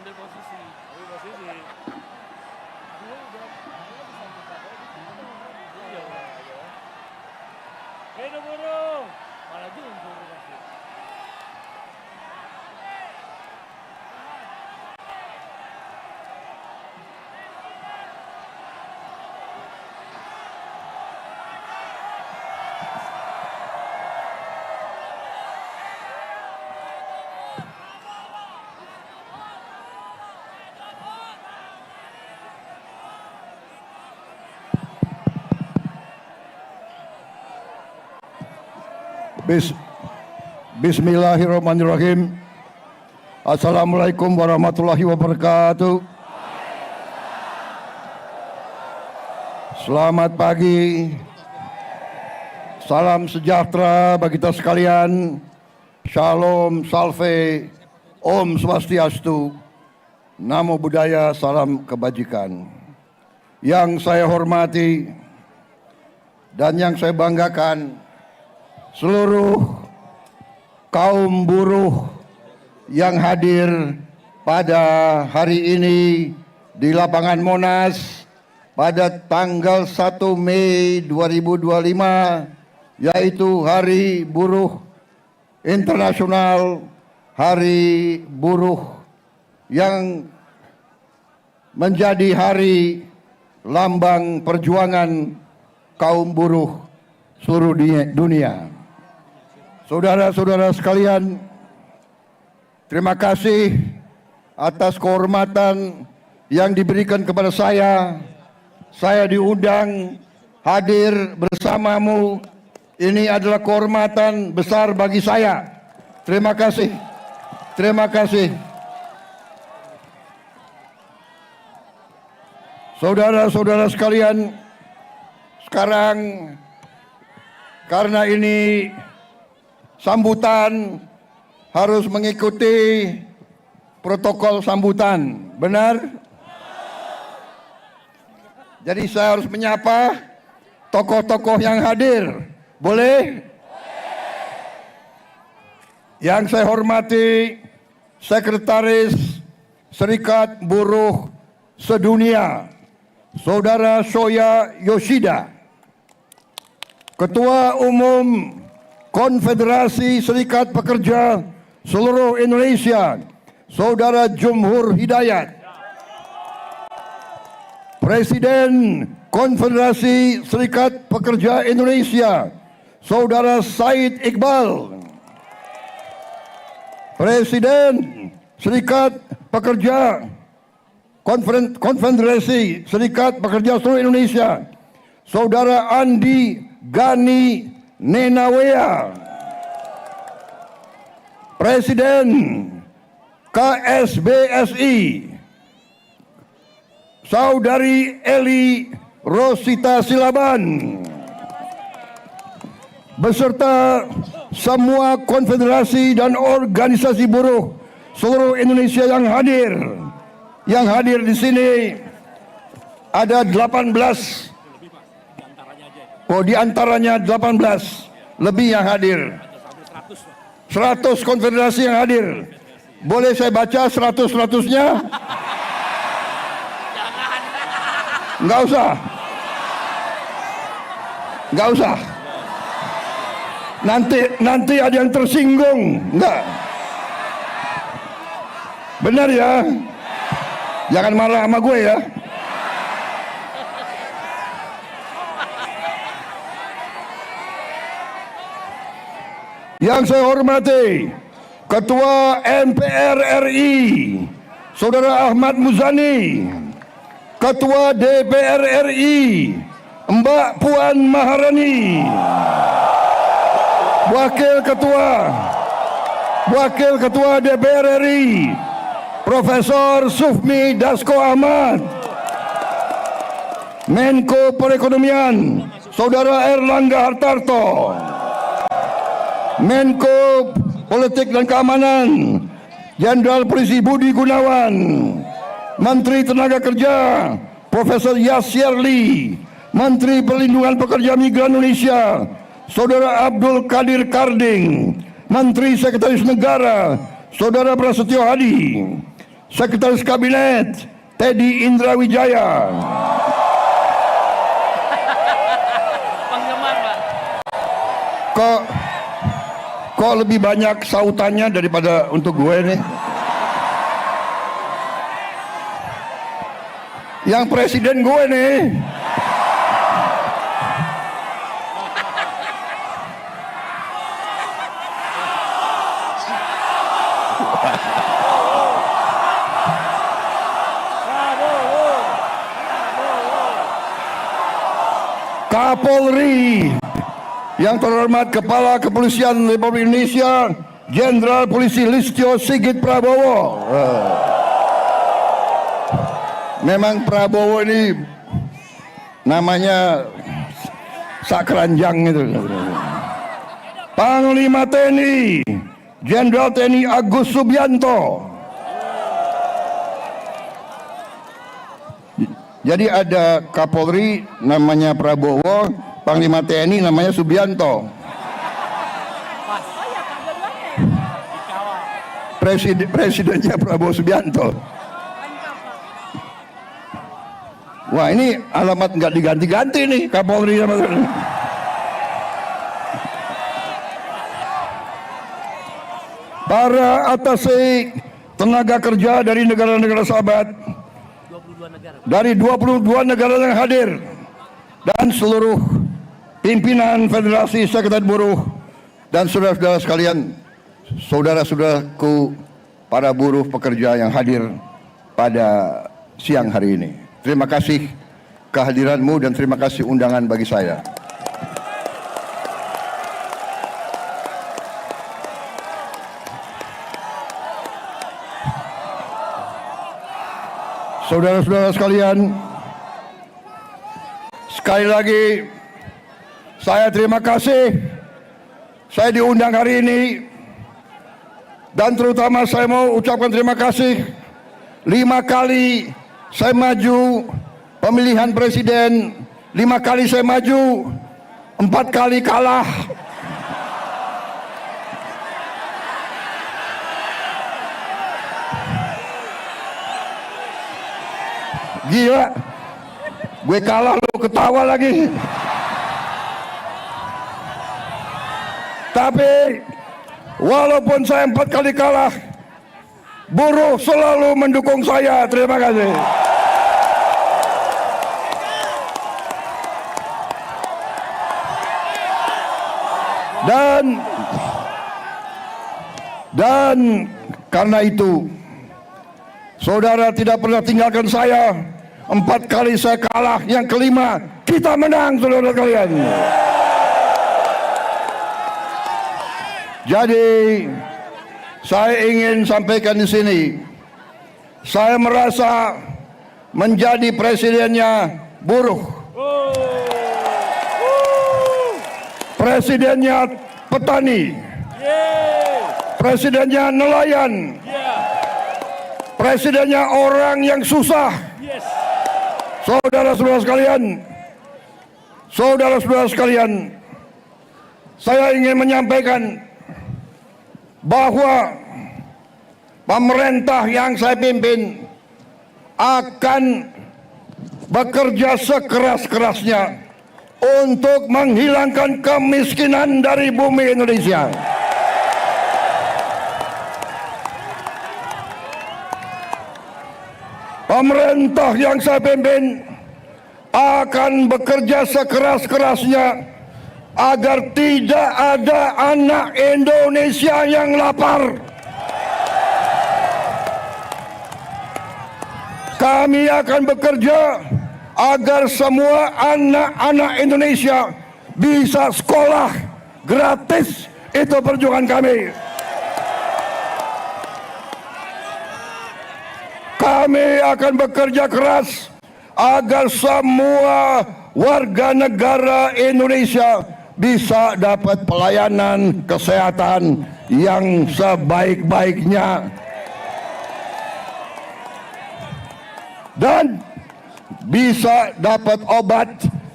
ambil posisi. Iya. Beda burung. Malah jungkur pasti. Bismillahirrahmanirrahim. Assalamualaikum warahmatullahi wabarakatuh. Selamat pagi. Salam sejahtera bagi kita sekalian. Shalom, salve, Om Swastiastu. Namo Buddhaya, salam kebajikan. Yang saya hormati dan yang saya banggakan, seluruh kaum buruh yang hadir pada hari ini di lapangan Monas pada tanggal 1 Mei 2025, yaitu Hari Buruh Internasional, Hari Buruh yang menjadi hari lambang perjuangan kaum buruh seluruh dunia. Saudara-saudara sekalian, terima kasih atas kehormatan yang diberikan kepada saya. Saya diundang hadir bersamamu. Ini adalah kehormatan besar bagi saya. Terima kasih. Terima kasih. Saudara-saudara sekalian, sekarang karena ini sambutan harus mengikuti protokol sambutan, benar? Jadi saya harus menyapa tokoh-tokoh yang hadir, boleh? Yang saya hormati Sekretaris Serikat Buruh Sedunia, Saudara Shoya Yoshida, Ketua Umum Konfederasi Serikat Pekerja Seluruh Indonesia, Saudara Jumhur Hidayat, Presiden Konfederasi Serikat Pekerja Indonesia, Saudara Said Iqbal, Presiden Serikat Pekerja Konfederasi Serikat Pekerja Seluruh Indonesia, Saudara Andi Gani Nenawea, Presiden KSBSI, Saudari Eli Rosita Silaban, beserta semua konfederasi dan organisasi buruh seluruh Indonesia yang hadir. Yang hadir di sini ada 18. Oh, di antaranya 18 lebih yang hadir. 100 konfederasi yang hadir. Boleh saya baca 100-100-nya? Enggak usah. Enggak usah. Nanti ada yang tersinggung. Enggak. Benar ya? Jangan marah sama gue ya. Yang saya hormati Ketua MPR RI Saudara Ahmad Muzani, Ketua DPR RI Mbak Puan Maharani, Wakil Ketua DPR RI Profesor Sufmi Dasko Ahmad, Menko Perekonomian Saudara Erlangga Hartarto, Menko Politik dan Keamanan Jenderal Polisi Budi Gunawan, Menteri Tenaga Kerja Profesor Yasir Lee, Menteri Perlindungan Pekerja Migran Indonesia Saudara Abdul Qadir Karding, Menteri Sekretaris Negara Saudara Prasetyo Hadi, Sekretaris Kabinet Teddy Indra Wijaya, Penggemar, Pak. kok lebih banyak sautannya daripada untuk gue nih. Yang presiden gue nih. Kapolri yang terhormat Kepala Kepolisian Republik Indonesia Jenderal Polisi Listio Sigit Prabowo. Memang Prabowo ini namanya sakranjang itu. Panglima TNI Jenderal TNI Agus Subianto. Jadi ada Kapolri namanya Prabowo, Panglima TNI namanya Subianto. Presidennya Prabowo Subianto. Wah, ini alamat nggak diganti-ganti nih Kapolri sama para atase tenaga kerja dari negara-negara sahabat, 22 negara. dari 22 negara yang hadir, dan seluruh pimpinan Federasi Sekretariat Buruh dan saudara-saudara sekalian, saudara-saudaraku para buruh pekerja yang hadir pada siang hari ini. Terima kasih kehadiranmu dan terima kasih undangan bagi saya. Saudara-saudara sekalian, sekali lagi saya terima kasih saya diundang hari ini, dan terutama saya mau ucapkan terima kasih 5 kali saya maju pemilihan presiden, 5 kali saya maju, 4 kali kalah. Gila, gue kalah lu ketawa lagi. Tapi walaupun saya 4 kali kalah, buruh selalu mendukung saya. Terima kasih. Dan karena itu, saudara tidak pernah tinggalkan saya. 4 kali saya kalah, yang kelima kita menang, saudara kalian. Jadi saya ingin sampaikan di sini, saya merasa menjadi presidennya buruh, presidennya petani, presidennya nelayan, presidennya orang yang susah. Saudara-saudara sekalian, saya ingin menyampaikan bahwa pemerintah yang saya pimpin akan bekerja sekeras-kerasnya untuk menghilangkan kemiskinan dari bumi Indonesia. Pemerintah yang saya pimpin akan bekerja sekeras-kerasnya agar tidak ada anak Indonesia yang lapar. Kami akan bekerja agar semua anak-anak Indonesia bisa sekolah gratis. Itu perjuangan kami. Kami akan bekerja keras agar semua warga negara Indonesia bisa dapat pelayanan kesehatan yang sebaik-baiknya dan bisa dapat obat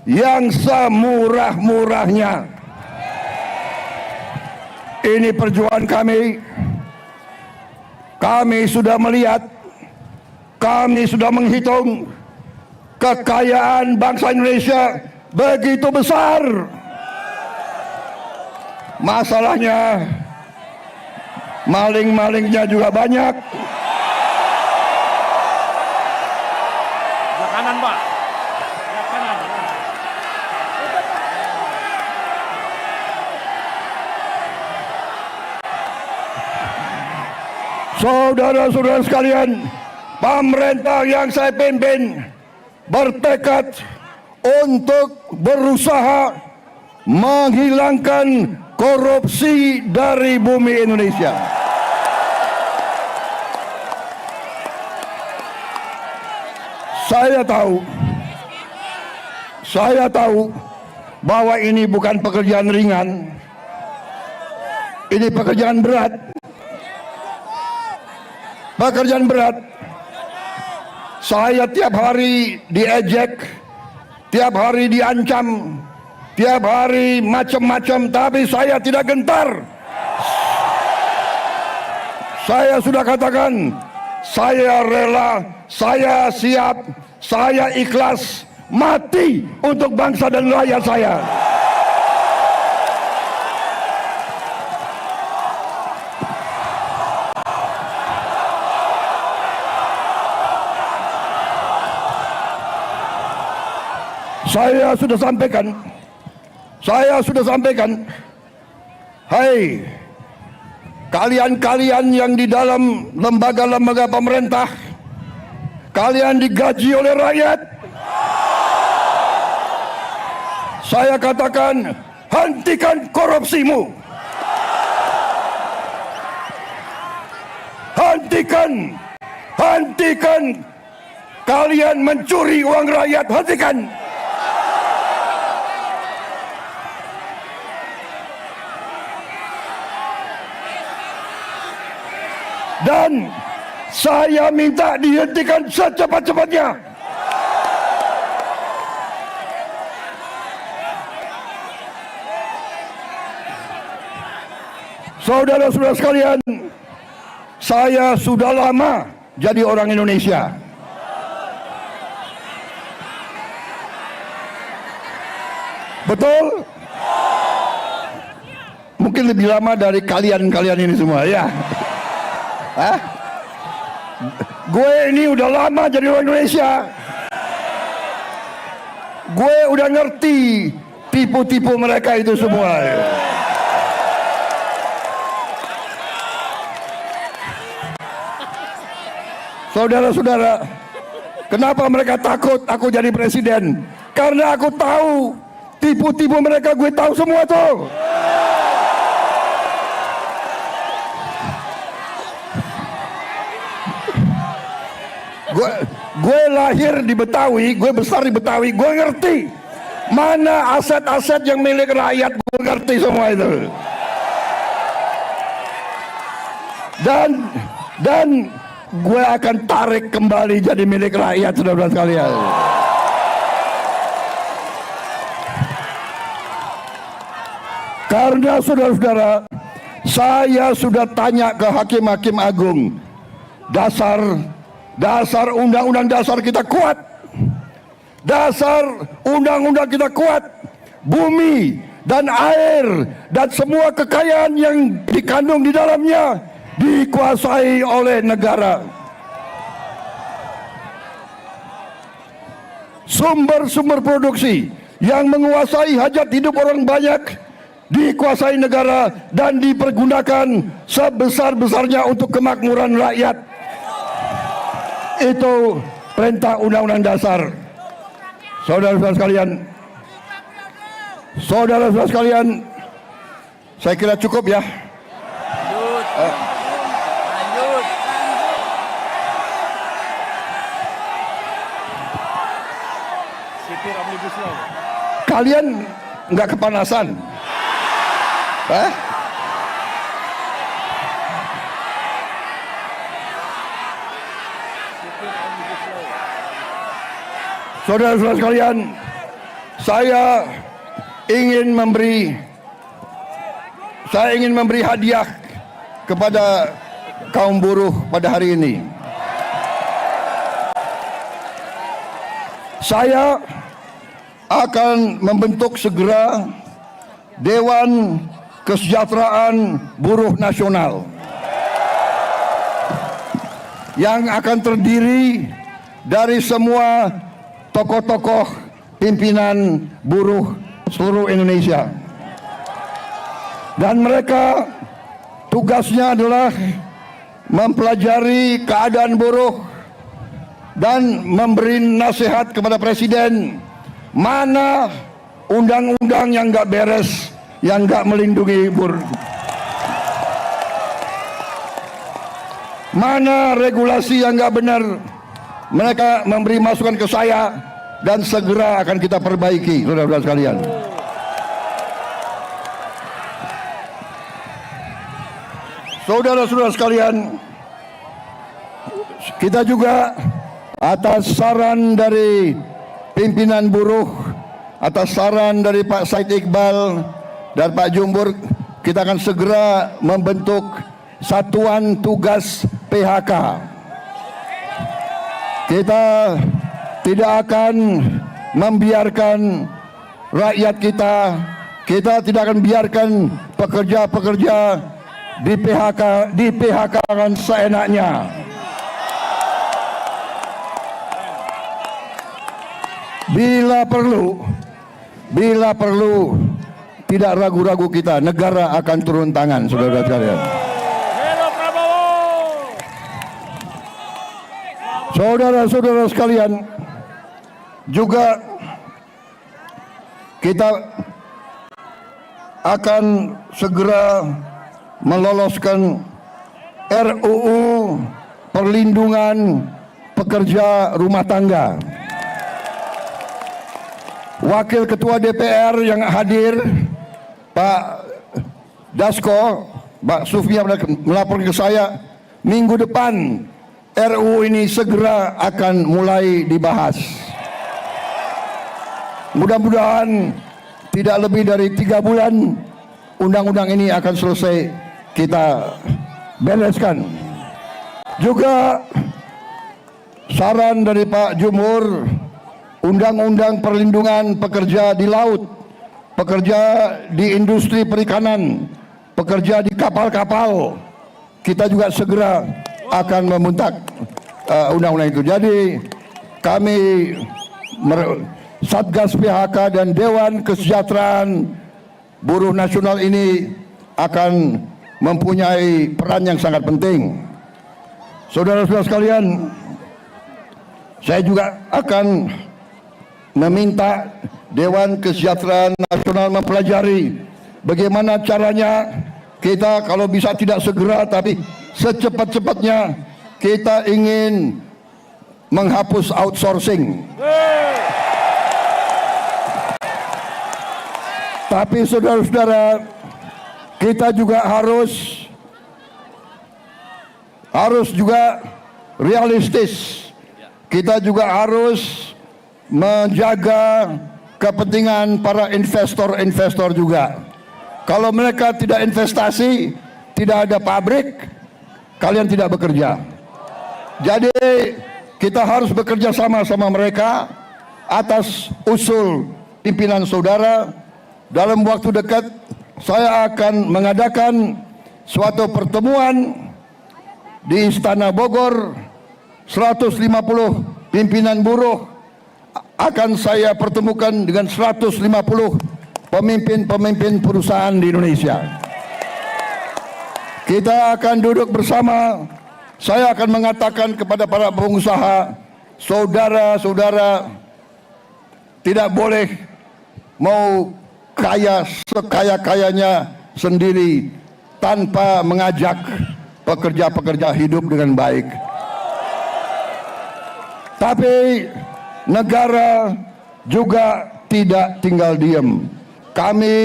yang semurah-murahnya. Ini perjuangan kami. Kami sudah melihat kami sudah menghitung kekayaan bangsa Indonesia begitu besar. Masalahnya maling-malingnya juga banyak. Sebelah kanan, Pak. Sebelah kanan. Saudara-saudara sekalian, pemerintah yang saya pimpin bertekad untuk berusaha menghilangkan korupsi dari bumi Indonesia. Saya tahu bahwa ini bukan pekerjaan ringan. Ini pekerjaan berat. Pekerjaan berat. Saya tiap hari diejek, tiap hari diancam, tiap hari macam-macam, tapi saya tidak gentar. Saya sudah katakan, saya rela, saya siap, saya ikhlas mati untuk bangsa dan rakyat saya. Saya sudah sampaikan, hai kalian-kalian yang di dalam lembaga-lembaga pemerintah, kalian digaji oleh rakyat. Saya katakan, hentikan korupsimu. Hentikan kalian mencuri uang rakyat, hentikan. Dan saya minta dihentikan secepat-cepatnya. Saudara-saudara sekalian, saya sudah lama jadi orang Indonesia. Betul? Mungkin lebih lama dari kalian-kalian ini semua, ya. Hah? Gue ini udah lama jadi orang Indonesia. Gue udah ngerti tipu-tipu mereka itu semua. Saudara-saudara, kenapa mereka takut aku jadi presiden? Karena aku tahu tipu-tipu mereka, gue tahu semua tuh. Gue lahir di Betawi, gue besar di Betawi, gue ngerti mana aset-aset yang milik rakyat, gue ngerti semua itu. Dan gue akan tarik kembali jadi milik rakyat, saudara-saudara sekalian. Karena saudara-saudara, saya sudah tanya ke hakim-hakim agung, dasar undang-undang dasar kita kuat, dasar undang-undang kita kuat, bumi dan air dan semua kekayaan yang dikandung di dalamnya dikuasai oleh negara. Sumber-sumber produksi yang menguasai hajat hidup orang banyak dikuasai negara dan dipergunakan sebesar-besarnya untuk kemakmuran rakyat. Itu perintah undang-undang dasar. Saudara-saudara sekalian, saya kira cukup ya. Lanjut. Sipir Omnibus Law. Kalian nggak kepanasan? Saudara-saudara sekalian, saya ingin memberi hadiah kepada kaum buruh pada hari ini. Saya akan membentuk segera Dewan Kesejahteraan Buruh Nasional yang akan terdiri dari semua tokoh-tokoh pimpinan buruh seluruh Indonesia. Dan mereka tugasnya adalah mempelajari keadaan buruh dan memberi nasihat kepada Presiden mana undang-undang yang nggak beres, yang nggak melindungi buruh, mana regulasi yang nggak benar. Mereka memberi masukan ke saya dan segera akan kita perbaiki, saudara-saudara sekalian. Saudara-saudara sekalian, kita juga atas saran dari pimpinan buruh, atas saran dari Pak Said Iqbal dan Pak Jumbur, kita akan segera membentuk Satuan Tugas PHK. Kita tidak akan membiarkan rakyat kita tidak akan biarkan pekerja-pekerja di PHK kan seenaknya. Bila perlu tidak ragu-ragu kita, negara akan turun tangan, saudara-saudara sekalian. Saudara-saudara sekalian, juga kita akan segera meloloskan RUU perlindungan pekerja rumah tangga. Wakil Ketua DPR yang hadir, Pak Dasko, Pak Sufia melapor ke saya, minggu depan RUU ini segera akan mulai dibahas. Mudah-mudahan tidak lebih dari 3 bulan undang-undang ini akan selesai kita bereskan. Juga saran dari Pak Jumhur, undang-undang perlindungan pekerja di laut, pekerja di industri perikanan, pekerja di kapal-kapal, kita juga segera akan membentuk undang-undang itu. Jadi kami Satgas PHK dan Dewan Kesejahteraan Buruh Nasional ini akan mempunyai peran yang sangat penting. Saudara-saudara sekalian, saya juga akan meminta Dewan Kesejahteraan Nasional mempelajari bagaimana caranya kita kalau bisa tidak segera tapi secepat-cepatnya kita ingin menghapus outsourcing. Tapi saudara-saudara, kita juga harus juga realistis. Kita juga harus menjaga kepentingan para investor juga. Kalau mereka tidak investasi, tidak ada pabrik, kalian tidak bekerja. Jadi kita harus bekerja sama mereka atas usul pimpinan saudara. Dalam waktu dekat saya akan mengadakan suatu pertemuan di Istana Bogor. 150 pimpinan buruh akan saya pertemukan dengan 150 pemimpin perusahaan di Indonesia. Kita akan duduk bersama. Saya akan mengatakan kepada para pengusaha, saudara-saudara tidak boleh mau kaya sekaya-kayanya sendiri tanpa mengajak pekerja-pekerja hidup dengan baik. Tapi negara juga tidak tinggal diam. Kami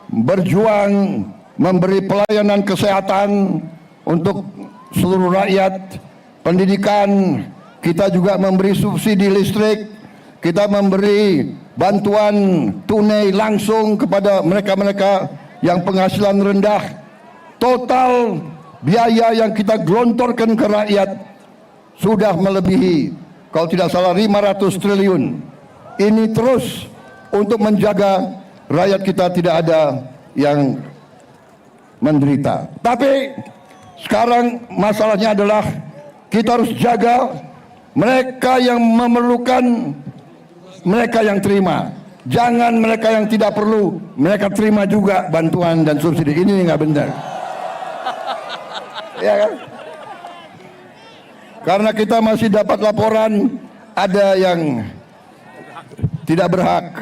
berjuang memberi pelayanan kesehatan untuk seluruh rakyat, pendidikan, kita juga memberi subsidi listrik, kita memberi bantuan tunai langsung kepada mereka-mereka yang penghasilan rendah. Total biaya yang kita gelontorkan ke rakyat sudah melebihi kalau tidak salah 500 triliun. Ini terus untuk menjaga rakyat kita tidak ada yang menderita. Tapi sekarang masalahnya adalah kita harus jaga mereka yang memerlukan, mereka yang terima. Jangan mereka yang tidak perlu, mereka terima juga bantuan dan subsidi. Ini nggak benar. Ya kan? Karena kita masih dapat laporan ada yang tidak berhak.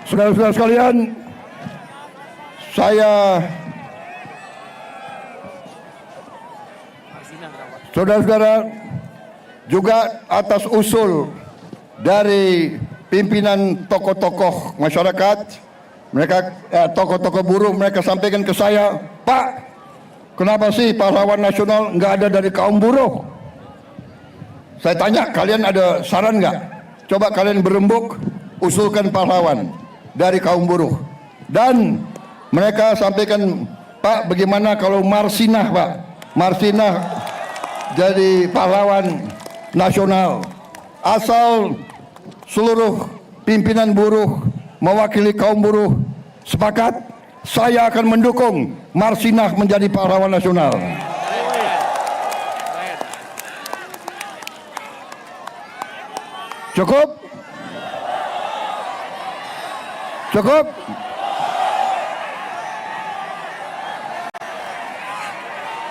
Saudara-saudara sekalian, saudara-saudara, juga atas usul dari pimpinan tokoh-tokoh masyarakat, mereka tokoh-tokoh buruh, mereka sampaikan ke saya, Pak, kenapa sih pahlawan nasional nggak ada dari kaum buruh? Saya tanya, kalian ada saran nggak? Coba kalian berembuk, usulkan pahlawan dari kaum buruh. Dan mereka sampaikan, Pak, bagaimana kalau Marsinah, Pak? Marsinah jadi pahlawan nasional. Asal seluruh pimpinan buruh mewakili kaum buruh sepakat, saya akan mendukung Marsinah menjadi pahlawan nasional. Cukup? Cukup?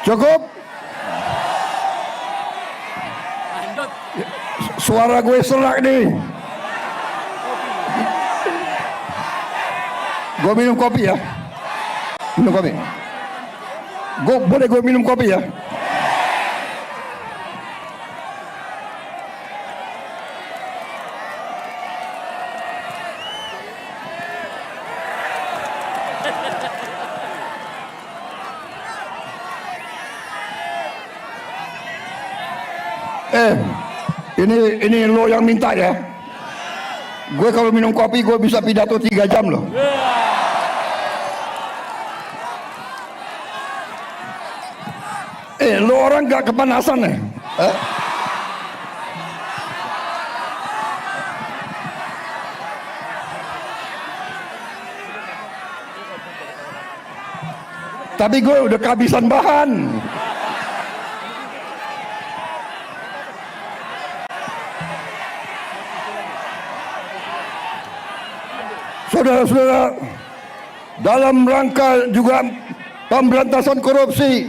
Cukup? Suara gue serak nih. Gue minum kopi ya. Minum kopi. Boleh gue minum kopi ya? Ini lo yang minta ya. Gue kalau minum kopi gue bisa pidato 3 jam loh. Lo orang gak kepanasan ya? Tapi gue udah kehabisan bahan. Saudara-saudara, dalam rangka juga pemberantasan korupsi,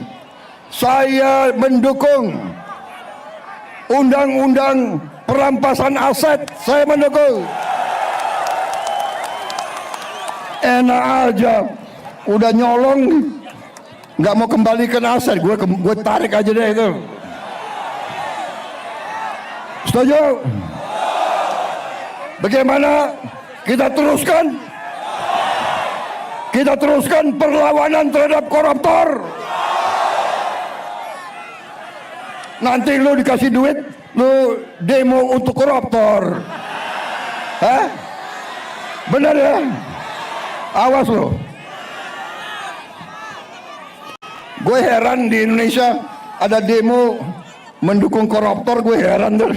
saya mendukung undang-undang perampasan aset. Saya mendukung. Enak aja, udah nyolong, nggak mau kembalikan aset, gue tarik aja deh itu. Setuju? Bagaimana? Kita teruskan perlawanan terhadap koruptor. Nanti lu dikasih duit, lu demo untuk koruptor. Hah? Benar ya? Awas lu. Gue heran di Indonesia ada demo mendukung koruptor, gue heran tuh.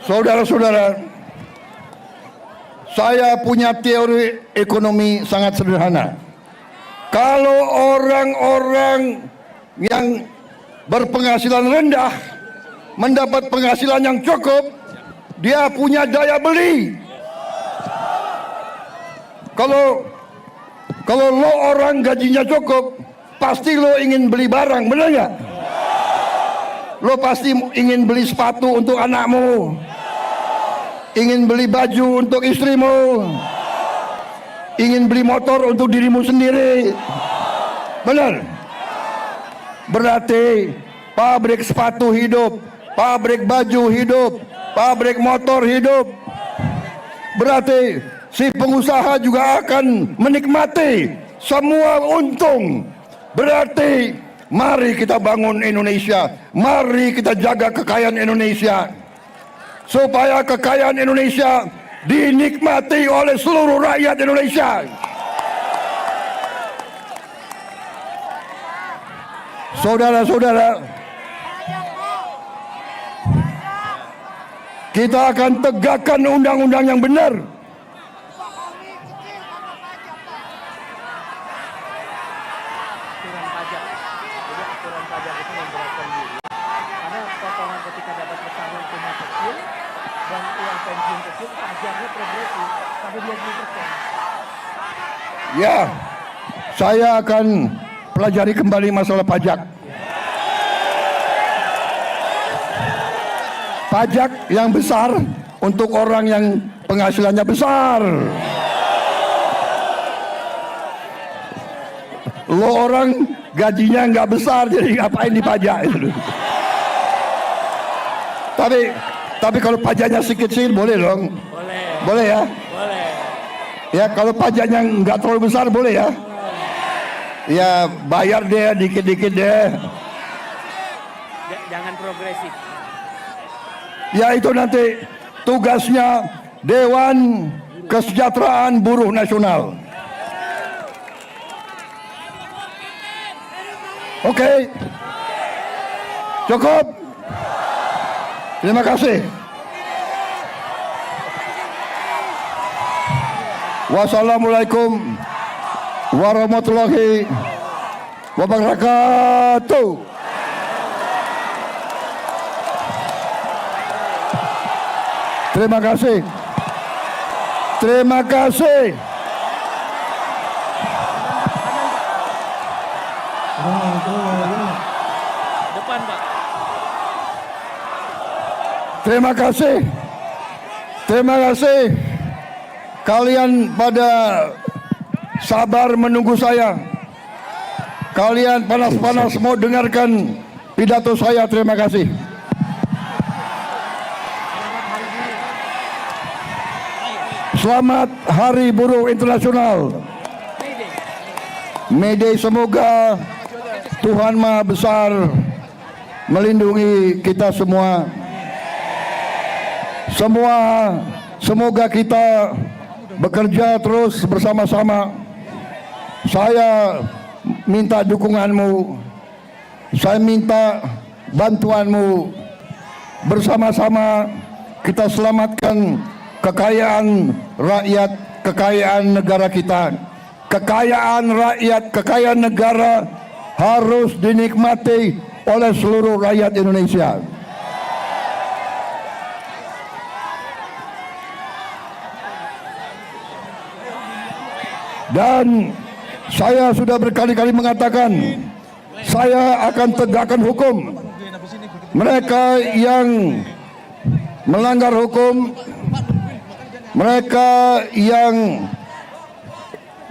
Saudara-saudara, saya punya teori ekonomi sangat sederhana. Kalau orang-orang yang berpenghasilan rendah mendapat penghasilan yang cukup, dia punya daya beli. Kalau lo orang gajinya cukup, pasti lo ingin beli barang, benar nggak? Lo pasti ingin beli sepatu untuk anakmu, ingin beli baju untuk istrimu, ingin beli motor untuk dirimu sendiri. Benar? Berarti pabrik sepatu hidup, pabrik baju hidup, pabrik motor hidup. berarti si pengusaha juga akan menikmati semua untung. Berarti mari kita bangun Indonesia, mari kita jaga kekayaan Indonesia, supaya kekayaan Indonesia dinikmati oleh seluruh rakyat Indonesia. Saudara-saudara, kita akan tegakkan undang-undang yang benar. Aturan pajak. Jadi aturan pajak itu memberatkan diri. Karena potongan ketika dapat pesangon cuma kecil dan uang pensiun kecil, pajaknya progresif sampai 20%. Ya, saya akan pelajari kembali masalah pajak. Pajak yang besar untuk orang yang penghasilannya besar. Lo orang gajinya nggak besar, jadi ngapain dipajak itu? Tapi kalau pajaknya kecil boleh dong. Boleh. Boleh ya? Boleh. Ya kalau pajaknya nggak terlalu besar boleh ya? Ya bayar deh dikit-dikit deh. Jangan progresif. Ya itu nanti tugasnya Dewan Kesejahteraan Buruh Nasional. Oke. Cukup. Terima kasih. Wassalamualaikum warahmatullahi wabarakatuh. Terima kasih. Terima kasih. Depan, Pak. Terima kasih. Terima kasih. Kalian pada sabar menunggu saya. Kalian panas-panas mau dengarkan pidato saya. Terima kasih. Selamat Hari Buruh Internasional. May Day, semoga Tuhan Maha Besar melindungi kita semua. Semoga kita bekerja terus bersama-sama. Saya minta dukunganmu. Saya minta bantuanmu. Bersama-sama kita selamatkan kekayaan rakyat, kekayaan negara kita. Kekayaan rakyat, kekayaan negara harus dinikmati oleh seluruh rakyat Indonesia. Dan saya sudah berkali-kali mengatakan, saya akan tegakkan hukum. Mereka yang melanggar hukum, mereka yang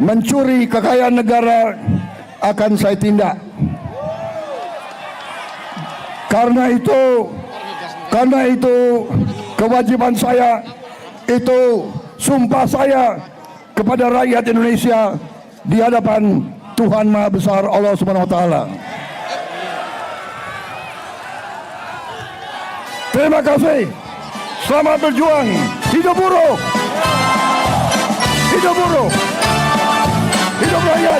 mencuri kekayaan negara akan saya tindak. Karena itu kewajiban saya, itu sumpah saya kepada rakyat Indonesia di hadapan Tuhan Maha Besar Allah Subhanahu wa taala. Terima kasih. Selamat berjuang. Hidup buruh. Hidup buruh. Hidup rakyat.